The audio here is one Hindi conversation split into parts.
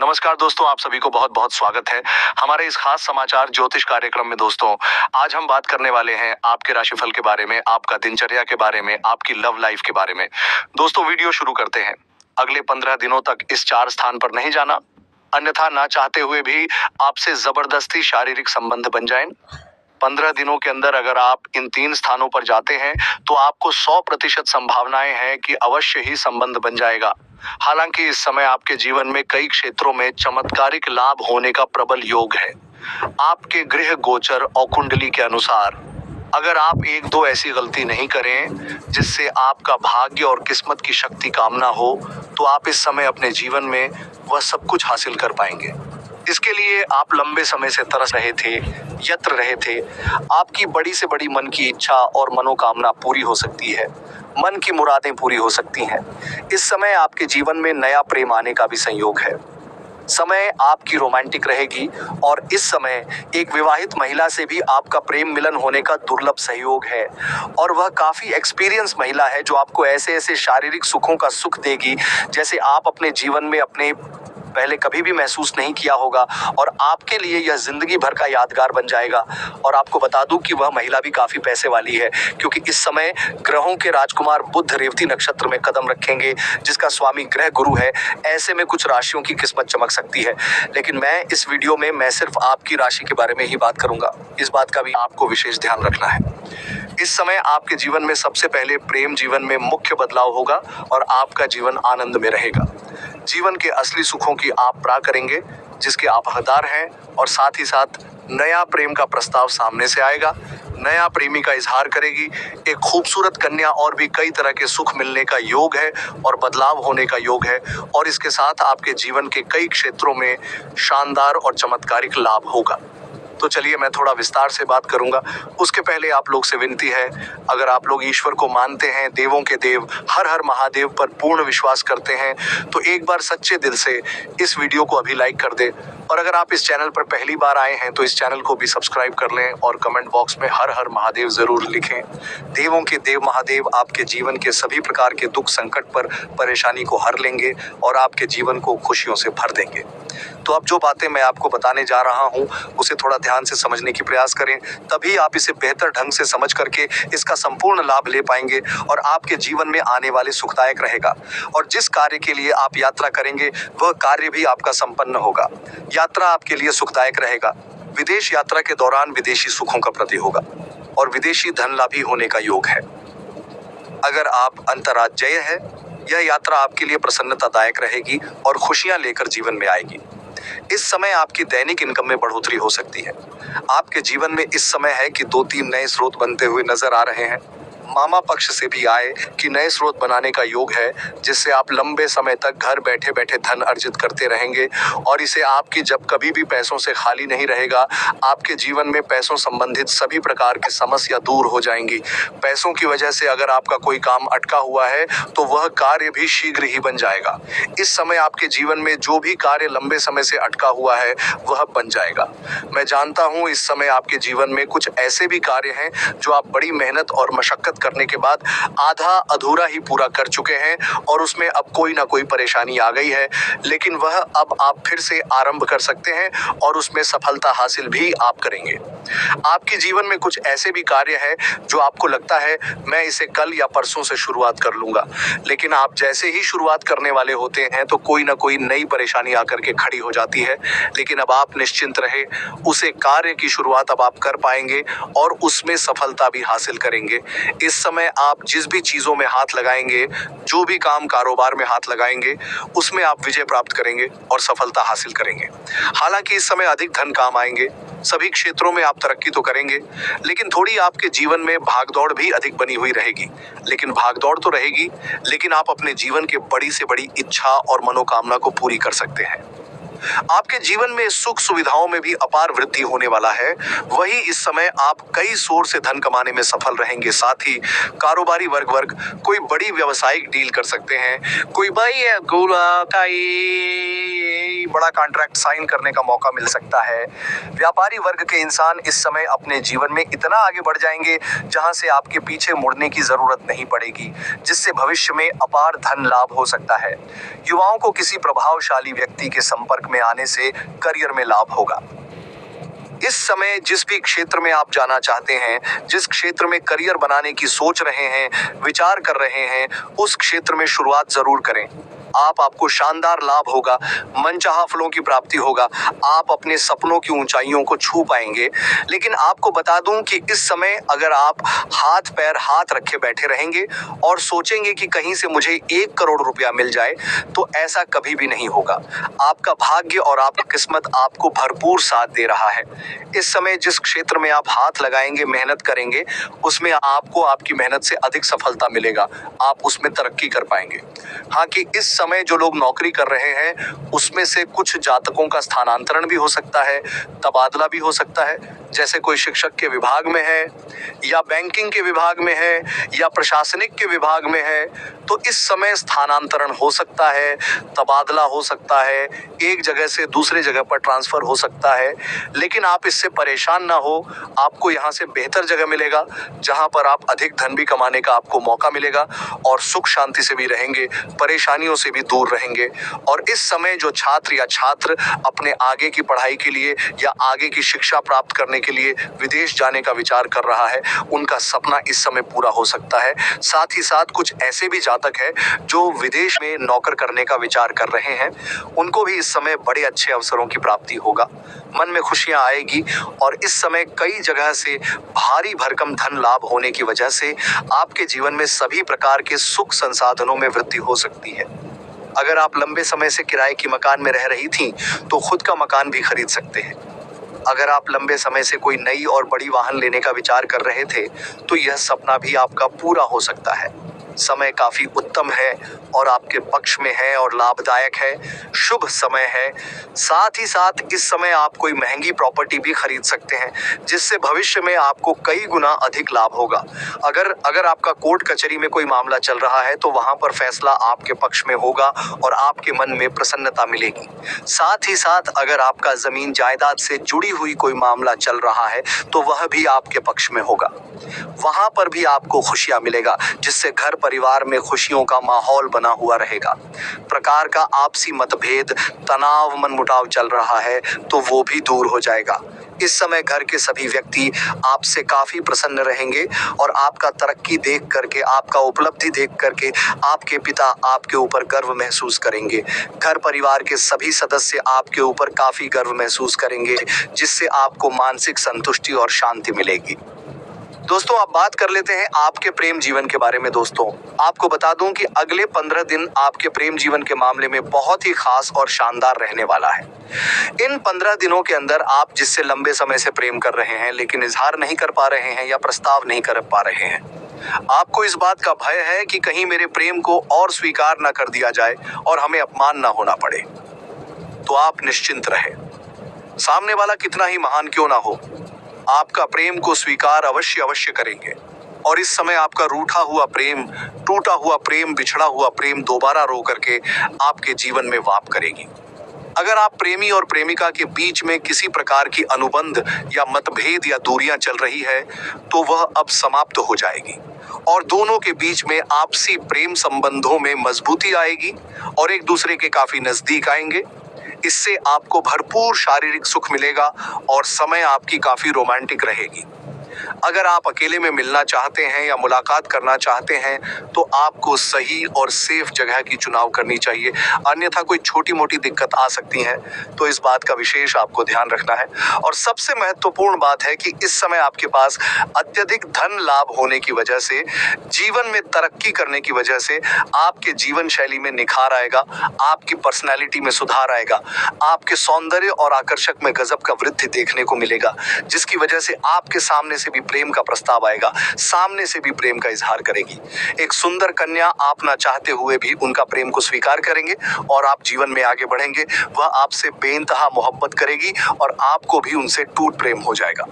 नमस्कार दोस्तों, आप सभी को बहुत बहुत स्वागत है हमारे इस खास समाचार ज्योतिष कार्यक्रम में। दोस्तों, आज हम बात करने वाले हैं आपके राशिफल के बारे में, आपका दिनचर्या के बारे में, आपकी लव लाइफ के बारे में। दोस्तों, वीडियो शुरू करते हैं। अगले 15 दिनों तक इस 4 स्थान पर नहीं जाना, अन्यथा ना चाहते हुए भी आपसे जबरदस्ती शारीरिक संबंध बन जाएं। 15 दिनों के अंदर अगर आप इन 3 स्थानों पर जाते हैं तो आपको 100% संभावनाएं हैं कि अवश्य ही संबंध बन जाएगा। हालांकि इस समय आपके जीवन में कई क्षेत्रों में चमत्कारिक लाभ होने का प्रबल योग है। आपके गृह गोचर और कुंडली के अनुसार अगर आप 1-2 ऐसी गलती नहीं करें जिससे आपका भाग्य और किस्मत की शक्ति कामना हो, तो आप इस समय अपने जीवन में वह सब कुछ हासिल कर पाएंगे। इसके लिए आप लंबे समय से तरस रहे थे, यत्र रहे थे। आपकी बड़ी से बड़ी मन की इच्छा और मनोकामना पूरी हो सकती है, मन की मुरादें पूरी हो सकती हैं। इस समय आपके जीवन में नया प्रेम आने का भी संयोग है। समय आपकी रोमांटिक रहेगी और इस समय एक विवाहित महिला से भी आपका प्रेम मिलन होने का दुर्लभ सहयोग है, और वह काफी एक्सपीरियंस महिला है जो आपको ऐसे ऐसे शारीरिक सुखों का सुख देगी जैसे आप अपने जीवन में अपने पहले कभी भी महसूस नहीं किया होगा, और आपके लिए यह जिंदगी भर का यादगार बन जाएगा। और आपको बता दूं कि वह महिला भी काफी पैसे वाली है, क्योंकि इस समय ग्रहों के राजकुमार बुध रेवती नक्षत्र में कदम रखेंगे, जिसका स्वामी ग्रह गुरु है। ऐसे में कुछ राशियों की किस्मत चमक सकती है, लेकिन मैं इस वीडियो में मैं सिर्फ आपकी राशि के बारे में ही बात करूंगा। इस बात का भी आपको विशेष ध्यान रखना है। इस समय आपके जीवन में सबसे पहले प्रेम जीवन में मुख्य बदलाव होगा और आपका जीवन आनंद में रहेगा। जीवन के असली सुखों की आप प्राप्ति करेंगे जिसके आप हकदार हैं, और साथ ही साथ नया प्रेम का प्रस्ताव सामने से आएगा। नया प्रेमी का इजहार करेगी एक खूबसूरत कन्या, और भी कई तरह के सुख मिलने का योग है और बदलाव होने का योग है, और इसके साथ आपके जीवन के कई क्षेत्रों में शानदार और चमत्कारिक लाभ होगा। तो चलिए मैं थोड़ा विस्तार से बात करूंगा। उसके पहले आप लोग से विनती है, अगर आप लोग ईश्वर को मानते हैं, देवों के देव हर हर महादेव पर पूर्ण विश्वास करते हैं, तो एक बार सच्चे दिल से इस वीडियो को अभी लाइक कर दे। और अगर आप इस चैनल पर पहली बार आए हैं तो इस चैनल को भी सब्सक्राइब कर लें, और कमेंट बॉक्स में हर हर महादेव जरूर लिखें। देवों के देव महादेव आपके जीवन के सभी प्रकार के दुख संकट पर परेशानी को हर लेंगे और आपके जीवन को खुशियों से भर देंगे। तो अब जो बातें मैं आपको बताने जा रहा हूँ उसे थोड़ा ध्यान से समझने की प्रयास करें, तभी आप इसे बेहतर ढंग से समझ करके इसका संपूर्ण लाभ ले पाएंगे और आपके जीवन में आने वाले सुखदायक रहेगा। और जिस कार्य के लिए आप यात्रा करेंगे वह कार्य भी आपका संपन्न होगा। यात्रा आपके लिए सुखदायक रहेगा। विदेश यात्रा के दौरान विदेशी सुखों का प्रति होगा और विदेशी धन लाभी होने का योग है। अगर आप अंतर्राज्यीय है, यह यात्रा आपके लिए प्रसन्नतादायक रहेगी और खुशियां लेकर जीवन में आएगी। इस समय आपकी दैनिक इनकम में बढ़ोतरी हो सकती है। आपके जीवन में इस समय है कि 2-3 नए स्रोत बनते हुए नजर आ रहे हैं। मामा पक्ष से भी आय कि नए स्रोत बनाने का योग है, जिससे आप लंबे समय तक घर बैठे बैठे धन अर्जित करते रहेंगे, और इसे आपकी जब कभी भी पैसों से खाली नहीं रहेगा। आपके जीवन में पैसों संबंधित सभी प्रकार की समस्या दूर हो जाएंगी। पैसों की वजह से अगर आपका कोई काम अटका हुआ है तो वह कार्य भी शीघ्र ही बन जाएगा। इस समय आपके जीवन में जो भी कार्य लंबे समय से अटका हुआ है वह बन जाएगा। मैं जानता हूँ इस समय आपके जीवन में कुछ ऐसे भी कार्य हैं जो आप बड़ी मेहनत और मशक्कत करने के बाद आधा अधूरा ही पूरा कर चुके हैं, और उसमें अब कोई ना कोई परेशानी आ गई है, लेकिन वह अब आप फिर से आरंभ कर सकते हैं और उसमें सफलता हासिल भी आप करेंगे। आपके जीवन में कुछ ऐसे भी कार्य हैं जो आपको लगता है मैं इसे कल या परसों से शुरुआत कर लूंगा, लेकिन आप जैसे ही शुरुआत करने वाले होते हैं तो कोई ना कोई नई परेशानी आकर के खड़ी हो जाती है। लेकिन अब आप निश्चिंत रहे, उसे कार्य की शुरुआत अब आप कर पाएंगे और उसमें सफलता भी हासिल करेंगे। इस समय आप जिस भी चीजों में हाथ लगाएंगे, जो भी काम कारोबार में हाथ लगाएंगे, उसमें आप विजय प्राप्त करेंगे और सफलता हासिल करेंगे। हालांकि इस समय अधिक धन काम आएंगे, सभी क्षेत्रों में आप तरक्की तो करेंगे, लेकिन थोड़ी आपके जीवन में भागदौड़ भी अधिक बनी हुई रहेगी। लेकिन भागदौड़ तो रहेगी, लेकिन आप अपने जीवन के बड़ी से बड़ी इच्छा और मनोकामना को पूरी कर सकते हैं। आपके जीवन में सुख सुविधाओं में भी अपार वृद्धि होने वाला है। वही इस समय आप कई सोर्स से धन कमाने में सफल रहेंगे। साथ ही कारोबारी वर्ग कोई बड़ी व्यवसायिक डील कर सकते हैं। कोई बड़ा कॉन्ट्रैक्ट साइन करने का मौका मिल सकता है। व्यापारी वर्ग के इंसान इस समय अपने जीवन में इतना आगे बढ़ जाएंगे जहां से आपके पीछे मुड़ने की जरूरत नहीं पड़ेगी, जिससे भविष्य में अपार धन लाभ हो सकता है। युवाओं को किसी प्रभावशाली व्यक्ति के संपर्क में आने से करियर में लाभ होगा। इस समय जिस भी क्षेत्र में आप जाना चाहते हैं, जिस क्षेत्र में करियर बनाने की सोच रहे हैं, विचार कर रहे हैं, उस क्षेत्र में शुरुआत जरूर करें। आपको शानदार लाभ होगा, मनचाहा फलों की प्राप्ति होगा, आप अपने सपनों की ऊंचाइयों को छू पाएंगे। लेकिन आपको बता दूं कि इस समय अगर आप हाथ पैर हाथ रखे बैठे रहेंगे और सोचेंगे कि कहीं से मुझे 1 करोड़ रुपया मिल जाए, तो ऐसा कभी भी नहीं होगा। आपका भाग्य और आपकी किस्मत आपको भरपूर साथ दे रहा है। इस समय जिस क्षेत्र में आप हाथ लगाएंगे, मेहनत करेंगे, उसमें आपको आपकी मेहनत से अधिक सफलता मिलेगा, आप उसमें तरक्की कर पाएंगे। हाँ, कि इस समय जो लोग नौकरी कर रहे हैं उसमें से कुछ जातकों का स्थानांतरण भी हो सकता है, तबादला भी हो सकता है। जैसे कोई शिक्षक के विभाग में है या बैंकिंग के विभाग में है या प्रशासनिक के विभाग में है, तो इस समय स्थानांतरण हो सकता है, तबादला हो सकता है, एक जगह से दूसरे जगह पर ट्रांसफर हो सकता है। लेकिन आप इससे परेशान ना हो, आपको यहाँ से बेहतर जगह मिलेगा जहाँ पर आप अधिक धन भी कमाने का आपको मौका मिलेगा और सुख शांति से भी रहेंगे, परेशानियों से भी दूर रहेंगे। और इस समय जो छात्र या छात्र अपने आगे की पढ़ाई के लिए या आगे की शिक्षा प्राप्त करने के लिए विदेश जाने का विचार कर रहा है, उनका सपना इस समय पूरा हो सकता है। साथ ही साथ कुछ ऐसे भी जातक हैं जो विदेश में नौकर करने का विचार कर रहे हैं, उनको भी इस समय बड़े अच्छे अवसरों की प्राप्ति होगा, मन में खुशियां आएगी। और इस समय कई जगह से भारी भरकम धन लाभ होने की वजह से आपके जीवन में सभी प्रकार के सुख संसाधनों में वृद्धि हो सकती है। अगर आप लंबे समय से किराए की मकान में रह रही थीं, तो खुद का मकान भी खरीद सकते हैं। अगर आप लंबे समय से कोई नई और बड़ी वाहन लेने का विचार कर रहे थे, तो यह सपना भी आपका पूरा हो सकता है। समय काफी उत्तम है और आपके पक्ष में है और लाभदायक है, शुभ समय है। साथ ही साथ इस समय आप कोई महंगी प्रॉपर्टी भी खरीद सकते हैं, जिससे भविष्य में आपको कई गुना अधिक लाभ होगा। अगर आपका कोर्ट कचहरी में कोई मामला चल रहा है, तो वहां पर फैसला आपके पक्ष में होगा और आपके मन में प्रसन्नता मिलेगी। साथ ही साथ अगर आपका जमीन जायदाद से जुड़ी हुई कोई मामला चल रहा है, तो वह भी आपके पक्ष में होगा, वहां पर भी आपको खुशियां मिलेगा, जिससे घर परिवार में खुशियों का माहौल बना हुआ रहेगा। प्रकार का आपसी मतभेद, तनाव, मनमुटाव चल रहा है, तो वो भी दूर हो जाएगा। इस समय घर के सभी व्यक्ति आपसे काफी प्रसन्न रहेंगे और आपका तरक्की देख करके, आपका उपलब्धि देख करके आपके पिता आपके ऊपर गर्व महसूस करेंगे। घर परिवार के सभी सदस्य आपके ऊपर काफी गर्व महसूस करेंगे, जिससे आपको मानसिक संतुष्टि और शांति मिलेगी। दोस्तों, आप बात कर लेते हैं आपके प्रेम जीवन के बारे में। दोस्तों, आपको बता दूं कि अगले 15 दिन आपके प्रेम जीवन के मामले में बहुत ही खास और शानदार रहने वाला है। इन 15 दिनों के अंदर आप जिससे लंबे समय से प्रेम कर रहे हैं, लेकिन इजहार नहीं कर पा रहे हैं या प्रस्ताव नहीं कर पा रहे हैं, आपको इस बात का भय है कि कहीं मेरे प्रेम को और स्वीकार न कर दिया जाए और हमें अपमान न होना पड़े, तो आप निश्चिंत रहे। सामने वाला कितना ही महान क्यों ना हो, आपका प्रेम को स्वीकार अवश्य करेंगे। और इस समय आपका रूठा हुआ प्रेम, टूटा हुआ प्रेम, बिछड़ा हुआ प्रेम दोबारा रो करके आपके जीवन में वाप करेगी। अगर आप प्रेमी और प्रेमिका के बीच में किसी प्रकार की अनुबंध या मतभेद या दूरियां चल रही है, तो वह अब समाप्त हो जाएगी और दोनों के बीच में आपसी प्रेम संबंधों में मजबूती आएगी और एक दूसरे के काफी नजदीक आएंगे। इससे आपको भरपूर शारीरिक सुख मिलेगा और समय आपकी काफी रोमांटिक रहेगी। अगर आप अकेले में मिलना चाहते हैं या मुलाकात करना चाहते हैं, तो आपको सही और सेफ जगह की चुनाव करनी चाहिए, अन्यथा कोई छोटी मोटी दिक्कत आ सकती है, तो इस बात का विशेष आपको ध्यान रखना है। और सबसे महत्वपूर्ण बात है कि इस समय आपके पास अत्यधिक धन लाभ होने की वजह से, जीवन में तरक्की करने की वजह से आपके जीवन शैली में निखार आएगा, आपकी पर्सनैलिटी में सुधार आएगा, आपके सौंदर्य और आकर्षक में गजब का वृद्धि देखने को मिलेगा, जिसकी वजह से आपके सामने से भी प्रेम का प्रस्ताव आएगा, सामने से भी प्रेम का इजहार करेगी। एक सुंदर कन्या आप ना चाहते हुए भी उनका प्रेम को स्वीकार करेंगे और आप जीवन में आगे बढ़ेंगे। वह आपसे बेइंतहा मोहब्बत करेगी और आपको भी उनसे टूट प्रेम हो जाएगा।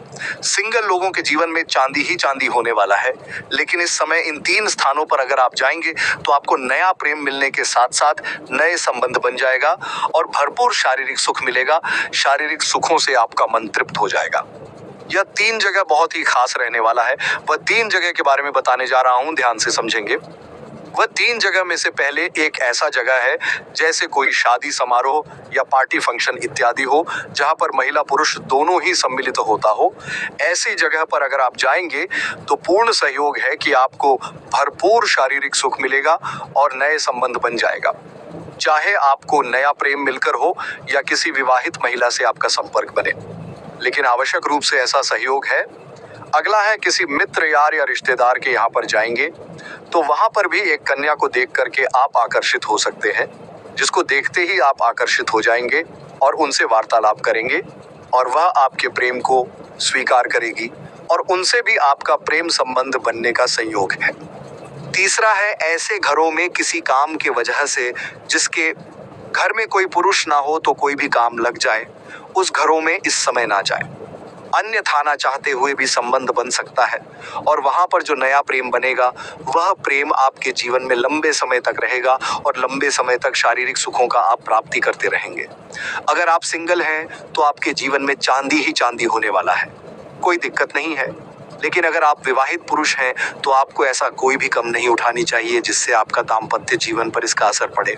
सिंगल लोगों के जीवन में चांदी ही चांदी होने वाला है, लेकिन इस समय इन 3 स्थानों पर अगर आप जाएंगे तो आपको नया प्रेम मिलने के साथ साथ नए संबंध बन जाएगा और भरपूर शारीरिक सुख मिलेगा। शारीरिक सुखों से आपका मन तृप्त हो जाएगा। यह 3 जगह बहुत ही खास रहने वाला है। वह 3 जगह के बारे में बताने जा रहा हूं, ध्यान से समझेंगे। वह 3 जगह में से पहले एक ऐसा जगह है जैसे कोई शादी समारोह या पार्टी फंक्शन इत्यादि हो, जहां पर महिला पुरुष दोनों ही सम्मिलित होता हो। ऐसी जगह पर अगर आप जाएंगे तो पूर्ण सहयोग है कि आपको भरपूर शारीरिक सुख मिलेगा और नए संबंध बन जाएगा, चाहे आपको नया प्रेम मिलकर हो या किसी विवाहित महिला से आपका संपर्क बने, लेकिन आवश्यक रूप से ऐसा सहयोग है। अगला है किसी मित्र यार या रिश्तेदार के यहाँ पर जाएंगे तो वहां पर भी एक कन्या को देख करके आप आकर्षित हो सकते हैं, जिसको देखते ही आप आकर्षित हो जाएंगे और उनसे वार्तालाप करेंगे और वह आपके प्रेम को स्वीकार करेगी और उनसे भी आपका प्रेम संबंध बनने का संयोग है। तीसरा है ऐसे घरों में किसी काम के वजह से जिसके घर में कोई पुरुष ना हो तो कोई भी काम लग जाए, उस घरों में इस समय ना जाए। अन्यथा ना चाहते हुए भी संबंध बन सकता है और वहां पर जो नया प्रेम बनेगा वह प्रेम आपके जीवन में लंबे समय तक रहेगा और लंबे समय तक शारीरिक सुखों का आप प्राप्ति करते रहेंगे। अगर आप सिंगल हैं तो आपके जीवन में चांदी ही चांदी होने वाला है, कोई दिक्कत नहीं है। लेकिन अगर आप विवाहित पुरुष हैं तो आपको ऐसा कोई भी कम नहीं उठानी चाहिए जिससे आपका दाम्पत्य जीवन पर इसका असर पड़े।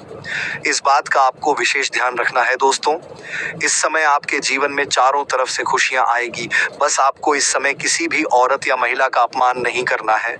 इस बात का आपको विशेष ध्यान रखना है दोस्तों। इस समय आपके जीवन में चारों तरफ से खुशियां आएगी, बस आपको इस समय किसी भी औरत या महिला का अपमान नहीं करना है।